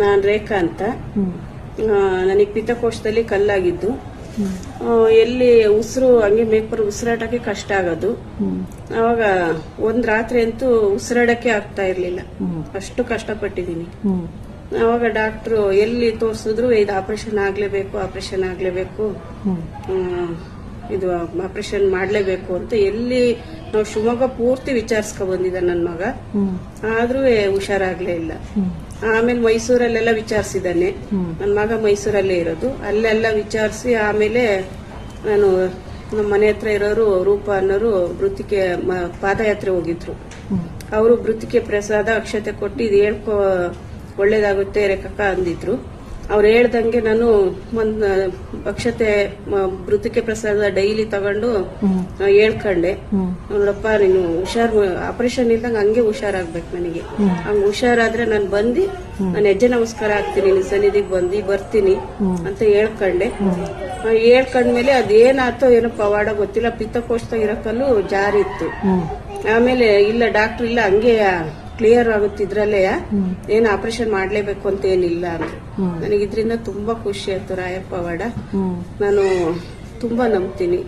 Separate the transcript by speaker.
Speaker 1: ನಾನ್ ರೇಖಾ ಅಂತ. ನನಗೆ ಪಿತ್ತಕೋಶದಲ್ಲಿ ಕಲ್ಲಾಗಿದ್ದು. ಎಲ್ಲಿ ಉಸಿರು ಹಂಗೆ ಮೇಲ್ಪರ್ ಉಸಿರಾಟಕ್ಕೆ ಕಷ್ಟ ಆಗೋದು. ಅವಾಗ ಒಂದ್ ರಾತ್ರಿ ಅಂತೂ ಉಸಿರಾಡಕ್ಕೆ ಆಗ್ತಾ ಇರ್ಲಿಲ್ಲ, ಅಷ್ಟು ಕಷ್ಟಪಟ್ಟಿದೀನಿ. ಅವಾಗ ಡಾಕ್ಟ್ರು ಎಲ್ಲಿ ತೋರ್ಸಿದ್ರು ಇದು ಆಪರೇಷನ್ ಆಗ್ಲೇಬೇಕು, ಇದು ಆಪರೇಷನ್ ಮಾಡ್ಲೇಬೇಕು ಅಂತ ಎಲ್ಲಿ ನಾವು ಶಿವಮೊಗ್ಗ ಪೂರ್ತಿ ವಿಚಾರಿಸ್ಕೊ ಬಂದಿದ್ದ ನನ್ನ ಮಗ, ಆದ್ರೂ ಹುಷಾರಾಗ್ಲೇ ಇಲ್ಲ. ಆಮೇಲೆ ಮೈಸೂರಲ್ಲೆಲ್ಲ ವಿಚಾರಿಸಿದ್ದಾನೆ. ನನ್ನ ಮಗ ಮೈಸೂರಲ್ಲೇ ಇರೋದು. ಅಲ್ಲೆಲ್ಲ ವಿಚಾರಿಸಿ ಆಮೇಲೆ ನಾನು ನಮ್ಮ ಮನೆ ಹತ್ರ ಇರೋರು ರೂಪ ಅನ್ನೋರು ಮೃತಿಕೆ ಪಾದಯಾತ್ರೆ ಹೋಗಿದ್ರು. ಅವರು ಮೃತಿಕೆ ಪ್ರಸಾದ ಅಕ್ಷತೆ ಕೊಟ್ಟು ಇದು ಹೇಳ್ಕೊ ಒಳ್ಳೇದಾಗುತ್ತೆ ರೇಖಕ್ಕ ಅಂದಿದ್ರು. ಅವ್ರು ಹೇಳ್ದಂಗೆ ನಾನು ಒಂದ್ ಅಕ್ಷತೆ ಮೃತಿಕೆ ಪ್ರಸಾದ ಡೈಲಿ ತಗೊಂಡು ಹೇಳ್ಕೊಂಡೆ, ನೋಡಪ್ಪ ನೀನು ಆಪರೇಷನ್ ಇಲ್ದಂಗ ಹಂಗೆ ಹುಷಾರಾಗ್ಬೇಕು, ನನಗೆ ಹಂಗ ಹುಷಾರಾದ್ರೆ ನಾನು ಬಂದು ನಾನು ಹೆಜ್ಜೆ ನಮಸ್ಕಾರ ಹಾಕ್ತೀನಿ, ನಿನ್ ಸನ್ನಿಧಿಗೆ ಬರ್ತೀನಿ ಅಂತ ಹೇಳ್ಕೊಂಡೆ. ಹೇಳ್ಕೊಂಡ್ಮೇಲೆ ಅದೇನಾತೋ ಏನೋ ಪವಾಡ ಗೊತ್ತಿಲ್ಲ, ಪಿತ್ತಕೋಶದಾಗ ಇರಕ್ಕಲ್ಲೂ ಜಾರಿತ್ತು. ಆಮೇಲೆ ಇಲ್ಲ ಡಾಕ್ಟರ್ ಇಲ್ಲ ಹಂಗೆ ಕ್ಲಿಯರ್ ಆಗುತ್ತೆ ಇದ್ರಲ್ಲೇ, ಏನ್ ಆಪರೇಷನ್ ಮಾಡ್ಲೇಬೇಕು ಅಂತ ಏನಿಲ್ಲ ಅಂದ್ರೆ. ನನಗೆ ಇದ್ರಿಂದ ತುಂಬಾ ಖುಷಿ ಆಯ್ತು ರಾಯಪ್ಪ ಪವಾಡ. ನಾನು ತುಂಬಾ ನಂಬ್ತೀನಿ.